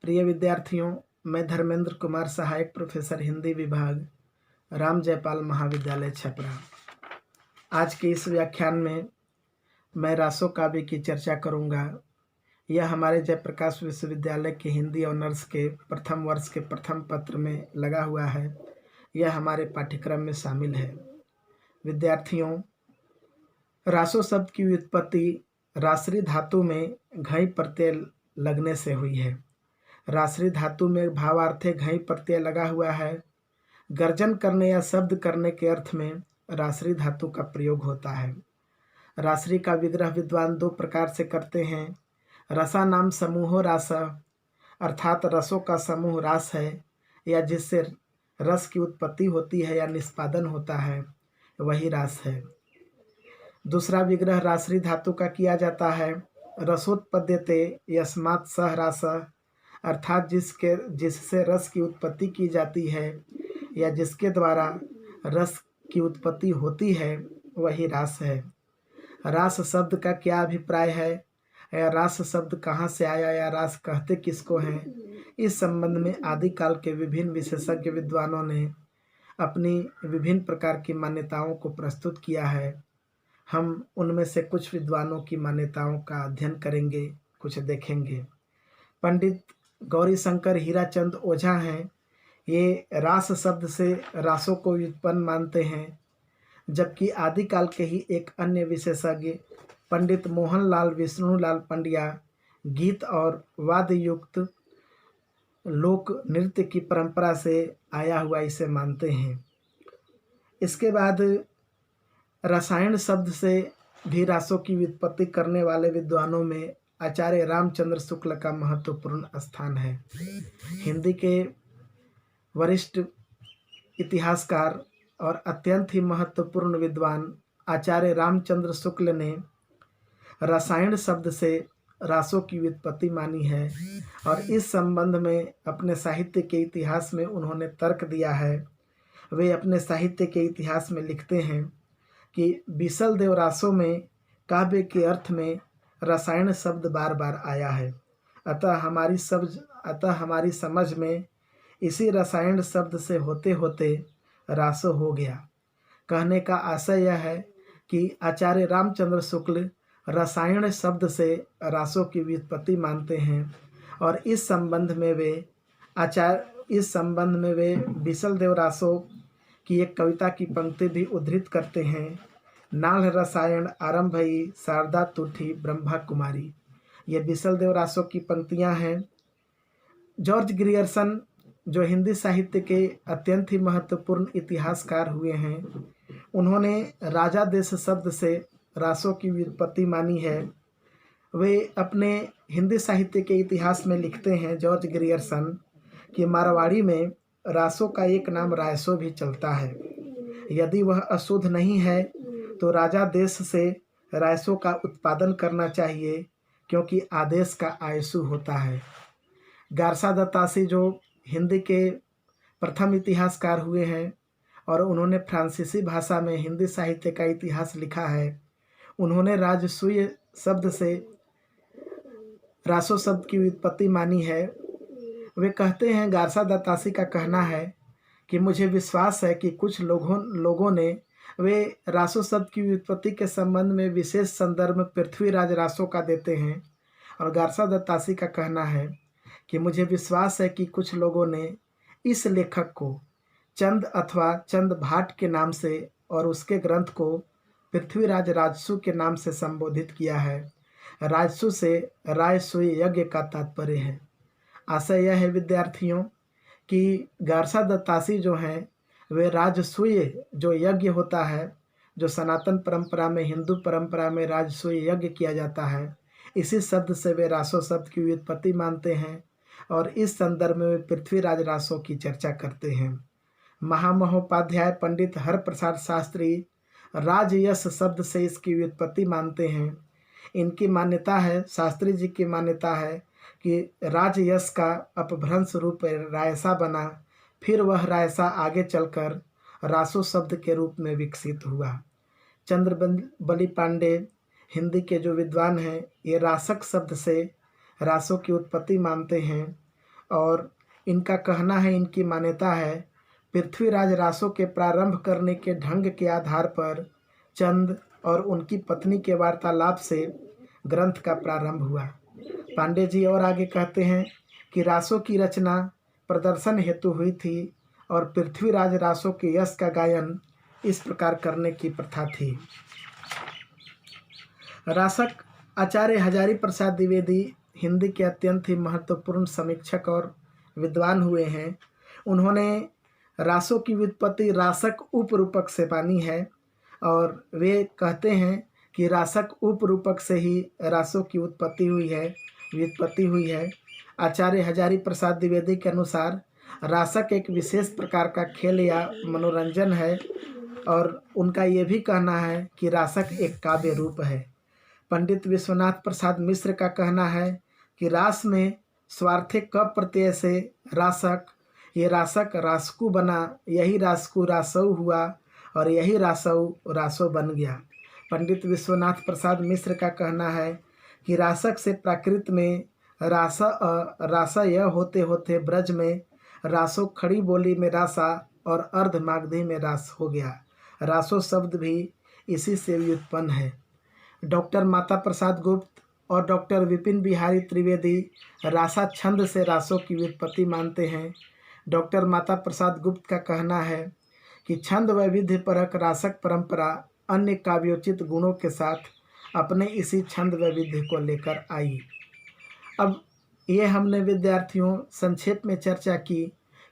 प्रिय विद्यार्थियों, मैं धर्मेंद्र कुमार, सहायक प्रोफेसर हिंदी विभाग, राम जयपाल महाविद्यालय छपरा। आज के इस व्याख्यान में मैं रासो काव्य की चर्चा करूंगा। यह हमारे जयप्रकाश विश्वविद्यालय के हिंदी ऑनर्स के प्रथम वर्ष के प्रथम पत्र में लगा हुआ है। यह हमारे पाठ्यक्रम में शामिल है। विद्यार्थियों, रासो शब्द की व्युत्पत्ति रासरी धातु में घई प्रत्यय लगने से हुई है। रासरी धातु में भावार्थे घई प्रत्यय लगा हुआ है। गर्जन करने या शब्द करने के अर्थ में रासरी धातु का प्रयोग होता है। रासरी का विग्रह विद्वान दो प्रकार से करते हैं। रसा नाम समूहो रास, अर्थात रसों का समूह रास है, या जिससे रस की उत्पत्ति होती है या निष्पादन होता है, वही रास है। दूसरा विग्रह रासरी धातु का किया जाता है। रसोत्पद्यते यस्मात् सह रास, अर्थात जिससे रस की उत्पत्ति की जाती है या जिसके द्वारा रस की उत्पत्ति होती है, वही रास है। रास शब्द का क्या अभिप्राय है, या रास शब्द कहाँ से आया, या रास कहते किसको हैं, इस संबंध में आदिकाल के विभिन्न विशेषज्ञ विद्वानों ने अपनी विभिन्न प्रकार की मान्यताओं को प्रस्तुत किया है। हम उनमें से कुछ विद्वानों की मान्यताओं का अध्ययन करेंगे, कुछ देखेंगे। पंडित गौरीशंकर हीराचंद ओझा हैं। ये रास शब्द से रासों को व्युत्पन्न मानते हैं, जबकि आदिकाल के ही एक अन्य विशेषज्ञ पंडित मोहनलाल विष्णुलाल पंड्या गीत और वाद्य युक्त लोक नृत्य की परंपरा से आया हुआ इसे मानते हैं। इसके बाद रसायन शब्द से भी रासों की व्युत्पत्ति करने वाले विद्वानों में आचार्य रामचंद्र शुक्ल का महत्वपूर्ण स्थान है। हिंदी के वरिष्ठ इतिहासकार और अत्यंत ही महत्वपूर्ण विद्वान आचार्य रामचंद्र शुक्ल ने रसायन शब्द से रासों की व्युत्पत्ति मानी है, और इस संबंध में अपने साहित्य के इतिहास में उन्होंने तर्क दिया है। वे अपने साहित्य के इतिहास में लिखते हैं कि बिसल देव रासों में काव्य के अर्थ में रसायन शब्द बार बार आया है। अतः हमारी समझ में इसी रसायन शब्द से होते होते रासो हो गया। कहने का आशय यह है कि आचार्य रामचंद्र शुक्ल रसायन शब्द से रासों की व्युत्पत्ति मानते हैं, और इस संबंध में वे बिसल देव रासों की एक कविता की पंक्ति भी उद्धृत करते हैं। नाल रसायन आरंभई शारदा तुठी ब्रह्मा कुमारी। ये बिसल देव रासों की पंक्तियां हैं। जॉर्ज ग्रियर्सन, जो हिंदी साहित्य के अत्यंत ही महत्वपूर्ण इतिहासकार हुए हैं, उन्होंने राजा देश शब्द से रासों की व्युत्पत्ति मानी है। वे अपने हिंदी साहित्य के इतिहास में लिखते हैं, जॉर्ज ग्रियर्सन, कि मारवाड़ी में रासों का एक नाम रायसो भी चलता है। यदि वह अशुद्ध नहीं है तो राजा देश से रायसों का उत्पादन करना चाहिए, क्योंकि आदेश का आयसु होता है। गारसा दत्तासी, जो हिंदी के प्रथम इतिहासकार हुए हैं और उन्होंने फ्रांसीसी भाषा में हिंदी साहित्य का इतिहास लिखा है, उन्होंने राजसूय शब्द से रासो शब्द की व्युत्पत्ति मानी है। वे कहते हैं, गारसा दत्तासी का कहना है कि मुझे विश्वास है कि कुछ लोगों ने वे रासो शब्द की व्युत्पत्ति के संबंध में विशेष संदर्भ पृथ्वीराज रासो का देते हैं, और गारसा दत्तासी का कहना है कि मुझे विश्वास है कि कुछ लोगों ने इस लेखक को चंद अथवा चंद भाट के नाम से और उसके ग्रंथ को पृथ्वीराज राजसु के नाम से संबोधित किया है। राजसु से रायसूय यज्ञ का तात्पर्य है। आशय यह है विद्यार्थियों कि गारसा दत्तासी जो हैं, वे राजसूय जो यज्ञ होता है, जो सनातन परंपरा में, हिंदू परंपरा में राजसूय यज्ञ किया जाता है, इसी शब्द से वे रासो शब्द की व्युत्पत्ति मानते हैं, और इस संदर्भ में वे पृथ्वीराज रासो की चर्चा करते हैं। महामहोपाध्याय पंडित हरप्रसाद शास्त्री राजयश शब्द से इसकी व्युत्पत्ति मानते हैं। इनकी मान्यता है, शास्त्री जी की मान्यता है, कि राजयश का अपभ्रंश रूप रायसा बना, फिर वह रायसा आगे चलकर रासो शब्द के रूप में विकसित हुआ। चंद्रबली पांडे हिंदी के जो विद्वान हैं, ये रासक शब्द से रासों की उत्पत्ति मानते हैं, और इनका कहना है, इनकी मान्यता है, पृथ्वीराज रासों के प्रारंभ करने के ढंग के आधार पर चंद और उनकी पत्नी के वार्तालाप से ग्रंथ का प्रारंभ हुआ। पांडे जी और आगे कहते हैं कि रासों की रचना प्रदर्शन हेतु हुई थी और पृथ्वीराज रासों के यश का गायन इस प्रकार करने की प्रथा थी। रासक आचार्य हजारी प्रसाद द्विवेदी हिंदी के अत्यंत ही महत्वपूर्ण समीक्षक और विद्वान हुए हैं। उन्होंने रासों की व्युत्पत्ति रासक उपरूपक से मानी है और वे कहते हैं कि रासक उपरूपक से ही रासों की व्युत्पत्ति हुई है। आचार्य हजारी प्रसाद द्विवेदी के अनुसार रासक एक विशेष प्रकार का खेल या मनोरंजन है और उनका ये भी कहना है कि रासक एक काव्य रूप है। पंडित विश्वनाथ प्रसाद मिश्र का कहना है कि रास में स्वार्थिक क प्रत्यय से रासक, ये रासक रासकु बना, यही रासकु रासौ हुआ और यही रासौ रासो बन गया। पंडित विश्वनाथ प्रसाद मिश्र का कहना है कि रासक से प्राकृत में रासा यह होते होते ब्रज में रासो, खड़ी बोली में रासा और अर्ध मागधी में रास हो गया। रासो शब्द भी इसी से व्युत्पन्न है। डॉक्टर माता प्रसाद गुप्त और डॉक्टर विपिन बिहारी त्रिवेदी रासा छंद से रासों की व्युत्पत्ति मानते हैं। डॉक्टर माता प्रसाद गुप्त का कहना है कि छंद वैविध्य परक रासक परंपरा अन्य काव्योचित गुणों के साथ अपने इसी छंद वैविध्य को लेकर आई। अब ये हमने विद्यार्थियों संक्षेप में चर्चा की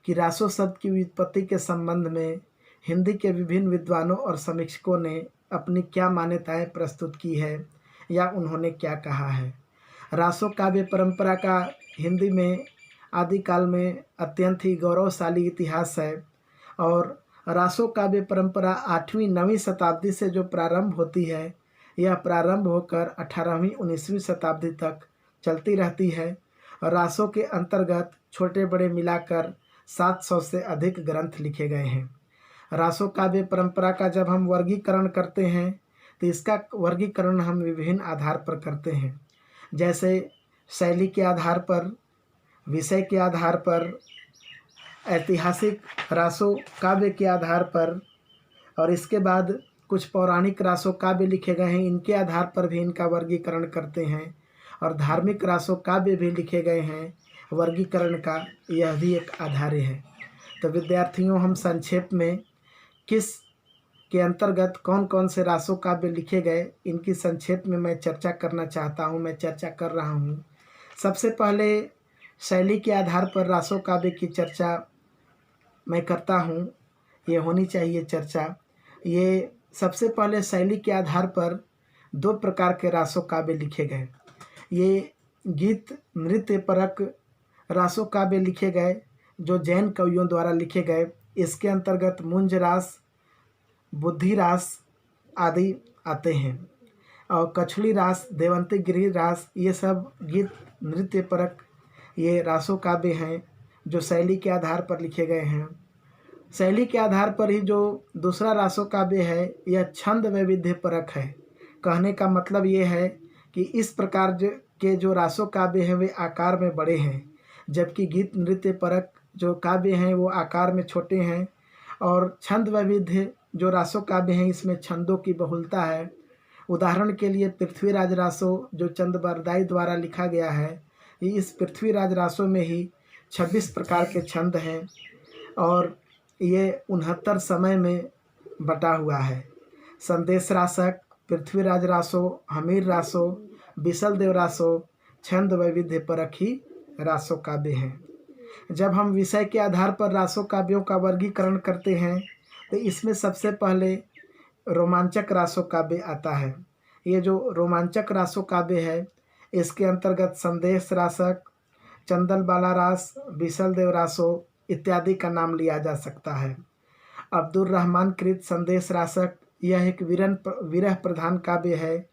कि रासो शब्द की व्युत्पत्ति के संबंध में हिंदी के विभिन्न विद्वानों और समीक्षकों ने अपनी क्या मान्यताएं प्रस्तुत की है या उन्होंने क्या कहा है। रासो काव्य परंपरा का हिंदी में आदिकाल में अत्यंत ही गौरवशाली इतिहास है और रासो काव्य परंपरा 8वीं-9वीं शताब्दी से जो प्रारंभ होती है, यह प्रारंभ होकर 18वीं-19वीं शताब्दी तक चलती रहती है और रासों के अंतर्गत छोटे बड़े मिलाकर 700 से अधिक ग्रंथ लिखे गए हैं। रासो काव्य परंपरा का जब हम वर्गीकरण करते हैं तो इसका वर्गीकरण हम विभिन्न आधार पर करते हैं, जैसे शैली के आधार पर, विषय के आधार पर, ऐतिहासिक रासो काव्य के आधार पर और इसके बाद कुछ पौराणिक रासो काव्य लिखे गए हैं, इनके आधार पर भी इनका वर्गीकरण करते हैं और धार्मिक रासो काव्य भी लिखे गए हैं। वर्गीकरण का यह भी एक आधार है। तो विद्यार्थियों, हम संक्षेप में किस के अंतर्गत कौन कौन से रासो काव्य लिखे गए, इनकी संक्षेप में मैं चर्चा करना चाहता हूँ, मैं चर्चा कर रहा हूँ। सबसे पहले शैली के आधार पर रासो काव्य की चर्चा मैं करता हूँ, ये होनी चाहिए चर्चा। ये सबसे पहले शैली के आधार पर 2 प्रकार के रासो काव्य लिखे गए। ये गीत नृत्य परक रासो काव्य लिखे गए जो जैन कवियों द्वारा लिखे गए। इसके अंतर्गत मुंज रास, बुद्धि रास आदि आते हैं और कछड़ी रास, देवंती गिरी रास, ये सब गीत नृत्य परक ये रासो काव्य हैं जो शैली के आधार पर लिखे गए हैं। शैली के आधार पर ही जो दूसरा रासो काव्य है यह छंद वैविध्य परक है। कहने का मतलब ये है कि इस प्रकार के जो रासो काव्य हैं वे आकार में बड़े हैं, जबकि गीत नृत्य परक जो काव्य हैं वो आकार में छोटे हैं। और छंद वैविध्य जो रासो काव्य हैं इसमें छंदों की बहुलता है। उदाहरण के लिए पृथ्वीराज रासो जो चंद बरदाई द्वारा लिखा गया है, इस पृथ्वीराज रासो में ही 26 प्रकार के छंद हैं और ये 69 समय में बटा हुआ है। संदेश रासक, पृथ्वीराज रासो, हमीर रासो, बिसल देव रासो छंद वैविध्य परक ही रासो काव्य हैं। जब हम विषय के आधार पर रासो काव्यों का वर्गीकरण करते हैं तो इसमें सबसे पहले रोमांचक रासो काव्य आता है। ये जो रोमांचक रासो काव्य है इसके अंतर्गत संदेश रासक, चंदन बाला रास, बिसल देव रासो इत्यादि का नाम लिया जा सकता है। अब्दुल रहमान कृत संदेश रासक यह एक विरह प्रधान काव्य है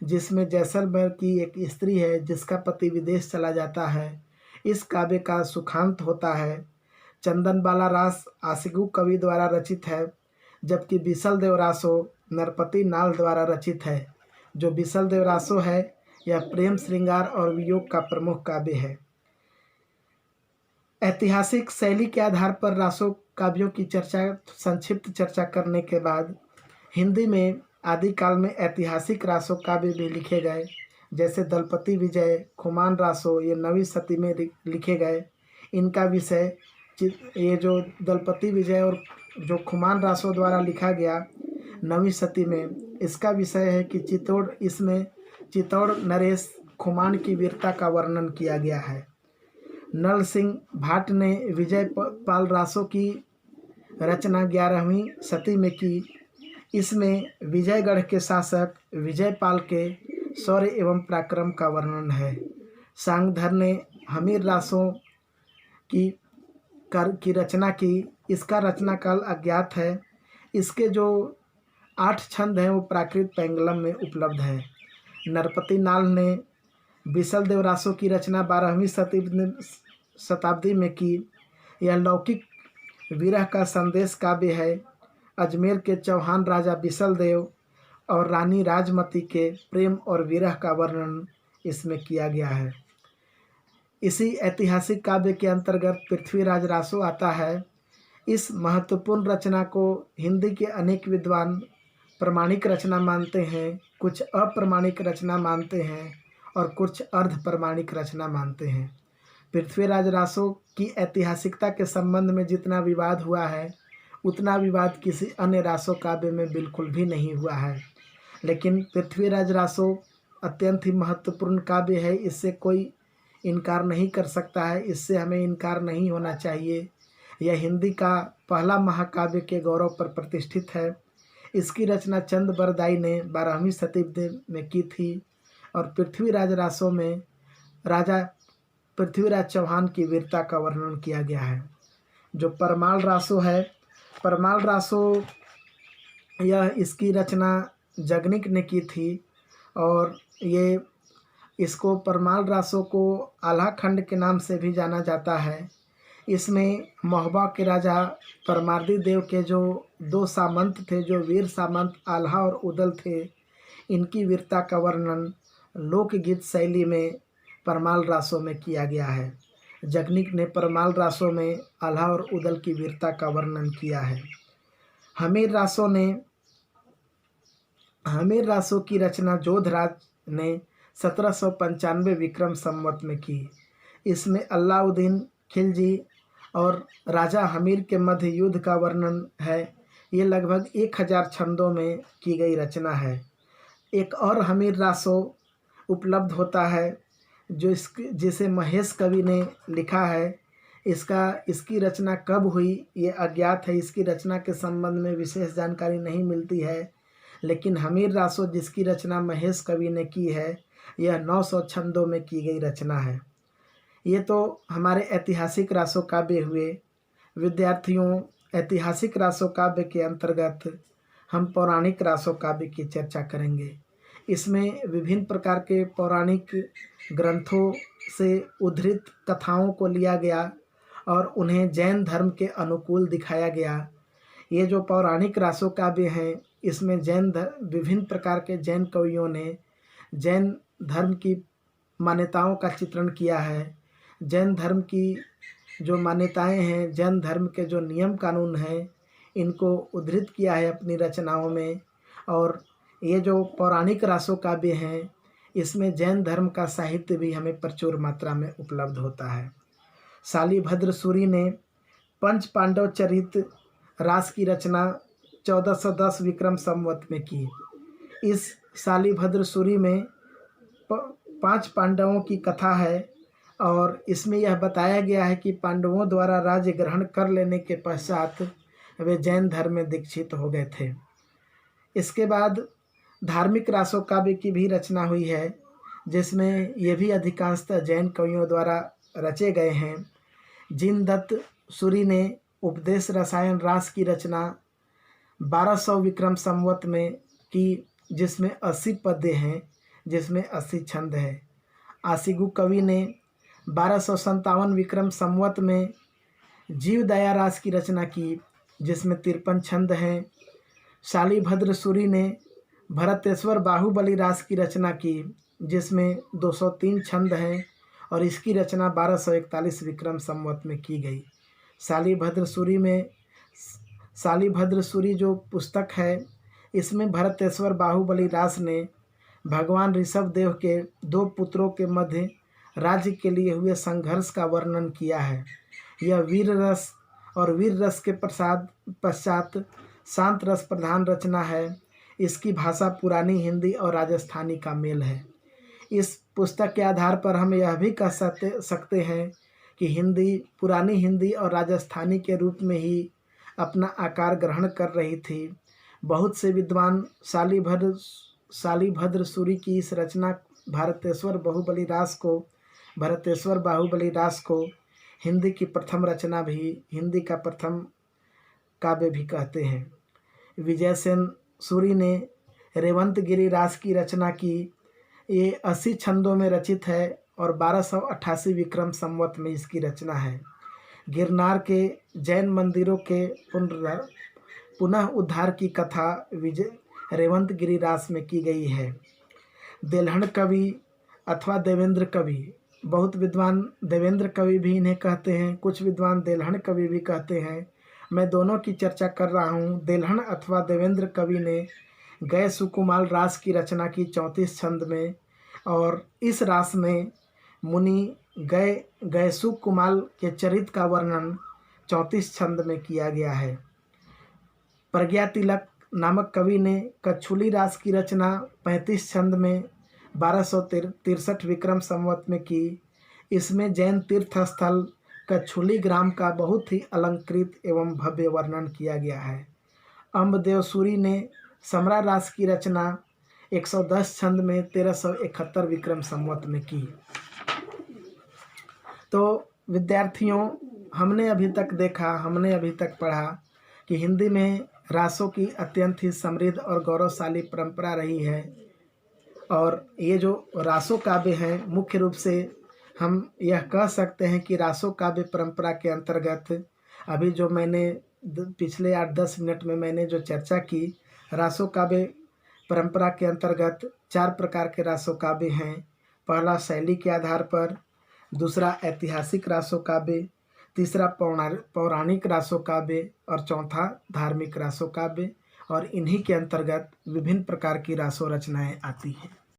जिसमें जैसलमेर की एक स्त्री है जिसका पति विदेश चला जाता है। इस काव्य का सुखांत होता है। चंदन बाला रास आशिगु कवि द्वारा रचित है, जबकि बिसल देव रासो नरपति नाल द्वारा रचित है। जो बिसल देव रासो है यह प्रेम श्रृंगार और वियोग का प्रमुख काव्य है। ऐतिहासिक शैली के आधार पर रासो काव्यों की संक्षिप्त चर्चा करने के बाद हिंदी में आदिकाल में ऐतिहासिक रासो काव्य भी लिखे गए, जैसे दलपति विजय, खुमान रासो, ये 9वीं शती में लिखे गए। इनका विषय ये जो दलपति विजय और जो खुमान रासो द्वारा लिखा गया 9वीं शती में, इसका विषय है कि इसमें चित्तौड़ नरेश खुमान की वीरता का वर्णन किया गया है। नल सिंह भाट ने विजय पाल रासो की रचना 11वीं शती में की। इसमें विजयगढ़ के शासक विजयपाल के शौर्य एवं पराक्रम का वर्णन है। सांगधर ने हमीर रासों की रचना की। इसका रचना काल अज्ञात है। इसके जो 8 छंद हैं वो प्राकृत पेंगलम में उपलब्ध है। नरपति नाल ने बिसल देव रासो की रचना 12वीं शताब्दी में की। यह लौकिक विरह का संदेश काव्य है। अजमेर के चौहान राजा बिसल देव और रानी राजमती के प्रेम और विरह का वर्णन इसमें किया गया है। इसी ऐतिहासिक काव्य के अंतर्गत पृथ्वीराज रासो आता है। इस महत्वपूर्ण रचना को हिंदी के अनेक विद्वान प्रमाणिक रचना मानते हैं, कुछ अप्रमाणिक रचना मानते हैं और कुछ अर्ध प्रमाणिक रचना मानते हैं। पृथ्वीराज रासो की ऐतिहासिकता के संबंध में जितना विवाद हुआ है उतना विवाद किसी अन्य रासो काव्य में बिल्कुल भी नहीं हुआ है। लेकिन पृथ्वीराज रासो अत्यंत ही महत्वपूर्ण काव्य है, इससे कोई इनकार नहीं कर सकता है, इससे हमें इनकार नहीं होना चाहिए। यह हिंदी का पहला महाकाव्य के गौरव पर प्रतिष्ठित है। इसकी रचना चंद बरदाई ने 12वीं शताब्दी में की थी और पृथ्वीराज रासो में राजा पृथ्वीराज चौहान की वीरता का वर्णन किया गया है। जो परमाल रासो है, परमाल रासो यह इसकी रचना जगनिक ने की थी और ये इसको परमाल रासो को आल्हा खंड के नाम से भी जाना जाता है। इसमें महोबा के राजा परमार्दी देव के जो 2 सामंत थे, जो वीर सामंत आल्हा और उदल थे, इनकी वीरता का वर्णन लोकगीत शैली में परमाल रासो में किया गया है। जगनिक ने परमाल रासो में आल्हा और उदल की वीरता का वर्णन किया है। हमीर रासो की रचना जोधराज ने 1795 विक्रम संवत में की। इसमें अलाउद्दीन खिलजी और राजा हमीर के मध्य युद्ध का वर्णन है। ये लगभग 1000 छंदों में की गई रचना है। एक और हमीर रासो उपलब्ध होता है जिसे महेश कवि ने लिखा है। इसकी रचना कब हुई ये अज्ञात है। इसकी रचना के संबंध में विशेष जानकारी नहीं मिलती है। लेकिन हमीर रासो जिसकी रचना महेश कवि ने की है, यह 900 छंदों में की गई रचना है। ये तो हमारे ऐतिहासिक रासो काव्य हुए। विद्यार्थियों, ऐतिहासिक रासो काव्य के अंतर्गत हम पौराणिक रासो काव्य की चर्चा करेंगे। इसमें विभिन्न प्रकार के पौराणिक ग्रंथों से उद्धृत कथाओं को लिया गया और उन्हें जैन धर्म के अनुकूल दिखाया गया। ये जो पौराणिक रासो काव्य हैं, इसमें विभिन्न प्रकार के जैन कवियों ने जैन धर्म की मान्यताओं का चित्रण किया है। जैन धर्म की जो मान्यताएं हैं, जैन धर्म के जो नियम कानून हैं, इनको उद्धृत किया है अपनी रचनाओं में। और ये जो पौराणिक रासो काव्य हैं, इसमें जैन धर्म का साहित्य भी हमें प्रचुर मात्रा में उपलब्ध होता है। शालिभद्र सूरी ने पंच पांडव चरित रास की रचना 1410 विक्रम संवत में की। इस शालिभद्र सूरी में 5 पांडवों की कथा है और इसमें यह बताया गया है कि पांडवों द्वारा राज्य ग्रहण कर लेने के पश्चात वे जैन धर्म में दीक्षित हो गए थे। इसके बाद धार्मिक रासो काव्य की भी रचना हुई है, जिसमें ये भी अधिकांशतः जैन कवियों द्वारा रचे गए हैं। जिनदत्त सूरी ने उपदेश रसायन रास की रचना 1200 विक्रम संवत में की, जिसमें 80 पद्य हैं, जिसमें 80 छंद है। आसिगु कवि ने 1257 विक्रम संवत में जीव दया रास की रचना की, जिसमें 53 छंद हैं। शालिभद्र सूरी ने भरतेश्वर बाहुबली रास की रचना की, जिसमें 203 छंद हैं और इसकी रचना 1241 विक्रम संवत में की गई। शालिभद्र सूरी जो पुस्तक है, इसमें भरतेश्वर बाहुबली रास ने भगवान ऋषभ देव के 2 पुत्रों के मध्य राज्य के लिए हुए संघर्ष का वर्णन किया है। यह वीर रस के पश्चात शांत रस प्रधान रचना है। इसकी भाषा पुरानी हिंदी और राजस्थानी का मेल है। इस पुस्तक के आधार पर हम यह भी कह सकते हैं कि पुरानी हिंदी और राजस्थानी के रूप में ही अपना आकार ग्रहण कर रही थी। बहुत से विद्वान शालिभद्र सूरी की इस रचना भरतेश्वर बाहुबली रास को हिंदी की प्रथम रचना भी, हिंदी का प्रथम काव्य भी कहते हैं। विजयसेन सूरी ने रेवंतगिरी रास की रचना की। ये 80 छंदों में रचित है और 1288 विक्रम संवत में इसकी रचना है। गिरनार के जैन मंदिरों के पुनः उद्धार की कथा रेवंतगिरी रास में की गई है। देलहन कवि अथवा देवेंद्र कवि, बहुत विद्वान देवेंद्र कवि भी इन्हें कहते हैं, कुछ विद्वान देलहन कवि भी कहते हैं। मैं दोनों की चर्चा कर रहा हूँ। देलहन अथवा देवेंद्र कवि ने गए सुकुमाल रास की रचना की 34 छंद में, और इस रास में मुनि गए सुकुमाल के चरित्र का वर्णन 34 छंद में किया गया है। प्रज्ञा तिलक नामक कवि ने कच्छुली रास की रचना 35 छंद में 1263 विक्रम संवत में की। इसमें जैन तीर्थ स्थल कच्छुली ग्राम का बहुत ही अलंकृत एवं भव्य वर्णन किया गया है। अम्बदेव सूरी ने समरा रास की रचना 110 छंद में 1371 विक्रम संवत में की। तो विद्यार्थियों, हमने अभी तक पढ़ा कि हिंदी में रासों की अत्यंत ही समृद्ध और गौरवशाली परंपरा रही है। और ये जो रासो काव्य हैं, मुख्य रूप से हम यह कह सकते हैं कि रासो काव्य परंपरा के अंतर्गत अभी जो मैंने पिछले 8-10 मिनट में मैंने जो चर्चा की, रासो काव्य परंपरा के अंतर्गत 4 प्रकार के रासो काव्य हैं। पहला शैली के आधार पर, दूसरा ऐतिहासिक रासो काव्य, तीसरा पौराणिक रासो काव्य और चौथा धार्मिक रासो काव्य। और इन्हीं के अंतर्गत विभिन्न प्रकार की रासो रचनाएं आती हैं।